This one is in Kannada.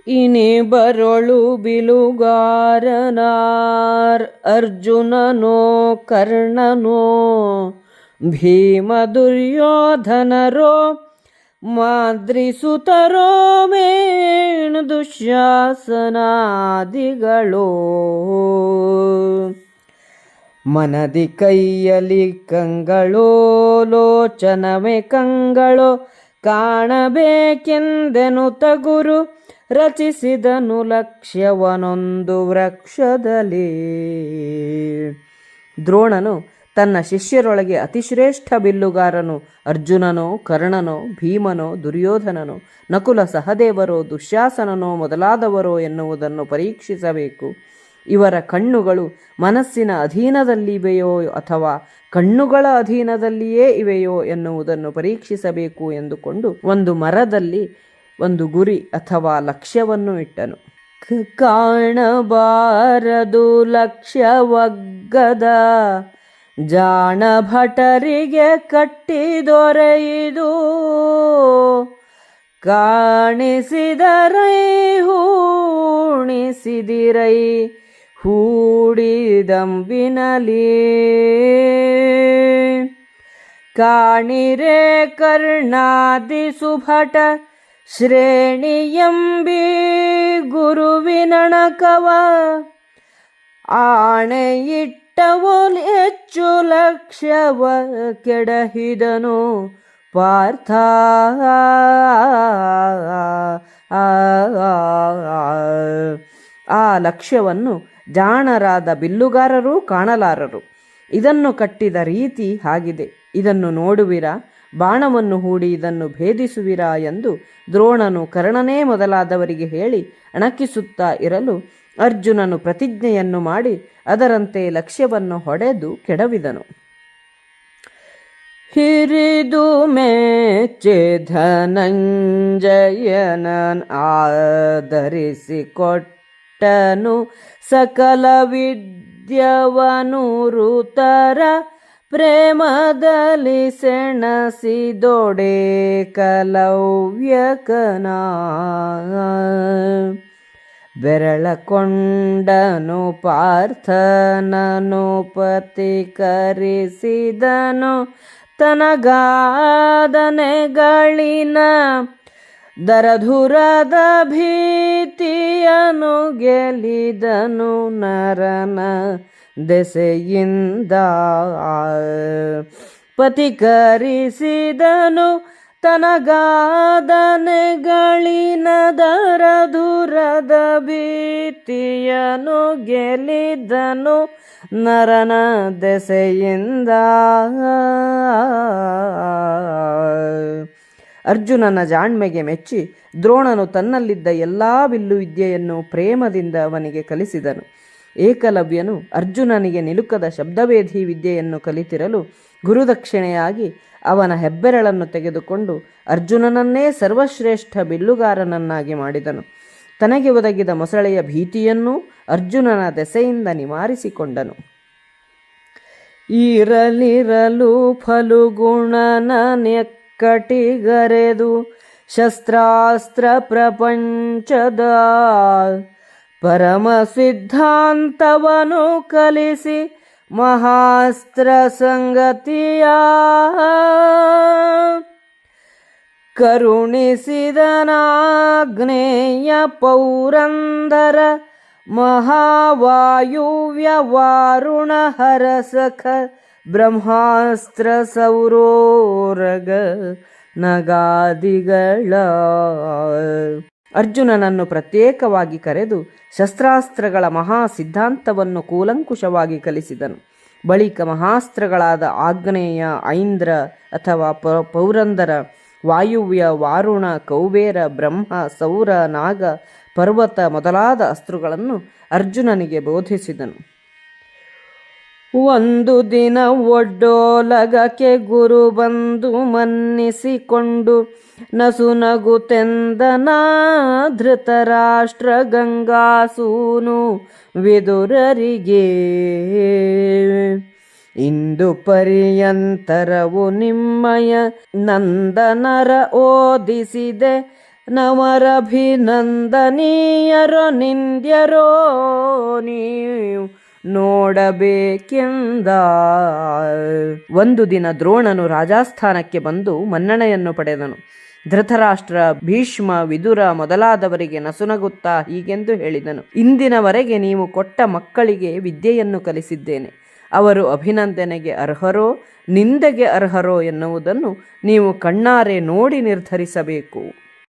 ಇನಿ ಬರೊಳು ಬಿಲುಗಾರನಾರ್ ಅರ್ಜುನನೋ ಕರ್ಣನೋ ಭೀಮ ದುರ್ಯೋಧನರೋ ಮಾದ್ರಿಸುತರೋ ಮೇಣು ದುಶ್ಯಾಸನಾದಿಗಳೋ ಮನದಿ ಕೈಯಲಿ ಕಂಗಳೋ ಲೋಚನವೇ ಕಂಗಳೋ ಕಾಣಬೇಕೆಂದೆನು ತಗುರು ರಚಿಸಿದನು ಲಕ್ಷ್ಯವನೊಂದು ವೃಕ್ಷದಲ್ಲಿ. ದ್ರೋಣನು ತನ್ನ ಶಿಷ್ಯರೊಳಗೆ ಅತಿಶ್ರೇಷ್ಠ ಬಿಲ್ಲುಗಾರನು ಅರ್ಜುನನೋ ಕರ್ಣನೋ ಭೀಮನೋ ದುರ್ಯೋಧನನೋ ನಕುಲ ಸಹದೇವರೋ ದುಶ್ಯಾಸನನೋ ಮೊದಲಾದವರೋ ಎನ್ನುವುದನ್ನು ಪರೀಕ್ಷಿಸಬೇಕು. ಇವರ ಕಣ್ಣುಗಳು ಮನಸ್ಸಿನ ಅಧೀನದಲ್ಲಿವೆಯೋ ಅಥವಾ ಕಣ್ಣುಗಳ ಅಧೀನದಲ್ಲಿಯೇ ಇವೆಯೋ ಎನ್ನುವುದನ್ನು ಪರೀಕ್ಷಿಸಬೇಕು ಎಂದುಕೊಂಡು ಒಂದು ಮರದಲ್ಲಿ ಒಂದು ಗುರಿ ಅಥವಾ ಲಕ್ಷ್ಯವನ್ನು ಇಟ್ಟನು. ಕಾಣಬಾರದು ಲಕ್ಷ್ಯವಗ್ಗದ ಜಾಣ ಭಟರಿಗೆ ಕಟ್ಟಿದೊರೆಯಿದು ಕಾಣಿಸಿದರೈ ಹೂಣಿಸಿದಿರೈ ಹೂಡಿದಂಬಿನಲಿ ಕಾಣಿರೆ ಕರ್ಣಾದಿ ಸುಭಟ ಶ್ರೇಣಿಯಂಬಿ ಗುರುವಿನಣಕವ ಆಣೆಯಿಟ್ಟವೊಲ್ ಹೆಚ್ಚು ಲಕ್ಷ್ಯವ ಕೆಡಹಿದನು ಪಾರ್ಥ. ಆ ಲಕ್ಷ್ಯವನ್ನು ಜಾಣರಾದ ಬಿಲ್ಲುಗಾರರೂ ಕಾಣಲಾರರು. ಇದನ್ನು ಕಟ್ಟಿದ ರೀತಿ ಹಾಗಿದೆ, ಇದನ್ನು ನೋಡುವಿರಾ, ಬಾಣವನ್ನು ಹೂಡಿ ಇದನ್ನು ಭೇದಿಸುವಿರಾ ಎಂದು ದ್ರೋಣನು ಕರ್ಣನೇ ಮೊದಲಾದವರಿಗೆ ಹೇಳಿ ಅಣಕಿಸುತ್ತಾ ಇರಲು ಅರ್ಜುನನು ಪ್ರತಿಜ್ಞೆಯನ್ನು ಮಾಡಿ ಅದರಂತೆ ಲಕ್ಷ್ಯವನ್ನು ಹೊಡೆದು ಕೆಡವಿದನು. ಹಿರಿದು ಮೆಚ್ಚೆ ಧನಂಜಯನನ್ ಆಧರಿಸಿಕೊಟ್ಟನು ಸಕಲ ವಿದ್ಯವನು ಋತರ ಪ್ರೇಮದಲ್ಲಿ ಸೆಣಸಿದೊಡೆ ಕಲವ್ಯಕನ ಬೆರಳಕೊಂಡನು ಪಾರ್ಥನನು ಪತಿಕರಿಸಿದನು ತನಗಾದನೆಗಳಿನ ದರಧುರದ ಭೀತಿಯನು ಗೆಲಿದನು ನರನ ದೆಸೆಯಿಂದ ಪತಿಕರಿಸಿದನು ತನಗಾದನೆಗಳಿನ ದರಧುರದ ಭೀತಿಯನು ಗೆಲಿದನು ನರನ ದೆಸೆಯಿಂದ. ಅರ್ಜುನನ ಜಾಣ್ಮೆಗೆ ಮೆಚ್ಚಿ ದ್ರೋಣನು ತನ್ನಲ್ಲಿದ್ದ ಎಲ್ಲ ಬಿಲ್ಲು ವಿದ್ಯೆಯನ್ನು ಪ್ರೇಮದಿಂದ ಅವನಿಗೆ ಕಲಿಸಿದನು. ಏಕಲವ್ಯನು ಅರ್ಜುನನಿಗೆ ನಿಲುಕದ ಶಬ್ದವೇಧಿ ವಿದ್ಯೆಯನ್ನು ಕಲಿತಿರಲು ಗುರುದಕ್ಷಿಣೆಯಾಗಿ ಅವನ ಹೆಬ್ಬೆರಳನ್ನು ತೆಗೆದುಕೊಂಡು ಅರ್ಜುನನನ್ನೇ ಸರ್ವಶ್ರೇಷ್ಠ ಬಿಲ್ಲುಗಾರನನ್ನಾಗಿ ಮಾಡಿದನು. ತನಗೆ ಒದಗಿದ ಮೊಸಳೆಯ ಭೀತಿಯನ್ನೂ ಅರ್ಜುನನ ದೆಸೆಯಿಂದ ನಿವಾರಿಸಿಕೊಂಡನು. ಇರಲಿರಲು ಫಲುಗುಣನ ನೆಕ್ಕಟಿಗರೆದು ಶಸ್ತ್ರಾಸ್ತ್ರ ಪ್ರಪಂಚದ ಪರಮ ಸಿದ್ಧಾಂತವನು ಕಲಿಸಿ ಮಹಾಸ್ತ್ರ ಸಂಗತಿಯ ಕರುಣಿಸಿದನಾಗ್ನೇಯ ಪೌರಂದರ ಮಹಾವಾಯುವ್ಯ ವಾರುಣ ಹರಸಖ ಬ್ರಹ್ಮಾಸ್ತ್ರ ಸೌರೋರಗ ನಗಾದಿಗಳ. ಅರ್ಜುನನನ್ನು ಪ್ರತ್ಯೇಕವಾಗಿ ಕರೆದು ಶಸ್ತ್ರಾಸ್ತ್ರಗಳ ಮಹಾ ಸಿದ್ಧಾಂತವನ್ನು ಕೂಲಂಕುಷವಾಗಿ ಕಲಿಸಿದನು. ಬಳಿಕ ಮಹಾಸ್ತ್ರಗಳಾದ ಆಗ್ನೇಯ, ಐಂದ್ರ ಅಥವಾ ಪೌರಂದರ, ವಾಯುವ್ಯ, ವಾರುಣ, ಕೌಬೇರ, ಬ್ರಹ್ಮ, ಸೌರ, ನಾಗ, ಪರ್ವತ ಮೊದಲಾದ ಅಸ್ತ್ರಗಳನ್ನು ಅರ್ಜುನನಿಗೆ ಬೋಧಿಸಿದನು. ಒಂದು ದಿನ ಒಡ್ಡೋಲಗಕ್ಕೆ ಗುರು ಬಂದು ಮನ್ನಿಸಿಕೊಂಡು ನಸುನಗುತೆಂದನ ಧೃತರಾಷ್ಟ್ರ ಗಂಗಾಸೂನು ವಿದುರರಿಗೆ. ಇಂದು ಪರ್ಯಂತರವು ನಿಮ್ಮಯ ನಂದನರ ಓದಿಸಿದೆ ನವರಭಿನಂದನೀಯರೋ ನಿಂದ್ಯರೋ ನೀವು ನೋಡಬೇಕೆಂದ. ಒಂದು ದಿನ ದ್ರೋಣನು ರಾಜಸ್ಥಾನಕ್ಕೆ ಬಂದು ಮನ್ನಣೆಯನ್ನು ಪಡೆದನು. ಧೃತರಾಷ್ಟ್ರ, ಭೀಷ್ಮ, ವಿದುರ ಮೊದಲಾದವರಿಗೆ ನಸುನಗುತ್ತಾ ಹೀಗೆಂದು ಹೇಳಿದನು: ಇಂದಿನವರೆಗೆ ನೀವು ಕೊಟ್ಟ ಮಕ್ಕಳಿಗೆ ವಿದ್ಯೆಯನ್ನು ಕಲಿಸಿದ್ದೇನೆ. ಅವರು ಅಭಿನಂದನೆಗೆ ಅರ್ಹರೋ ನಿಂದೆಗೆ ಅರ್ಹರೋ ಎನ್ನುವುದನ್ನು ನೀವು ಕಣ್ಣಾರೆ ನೋಡಿ ನಿರ್ಧರಿಸಬೇಕು.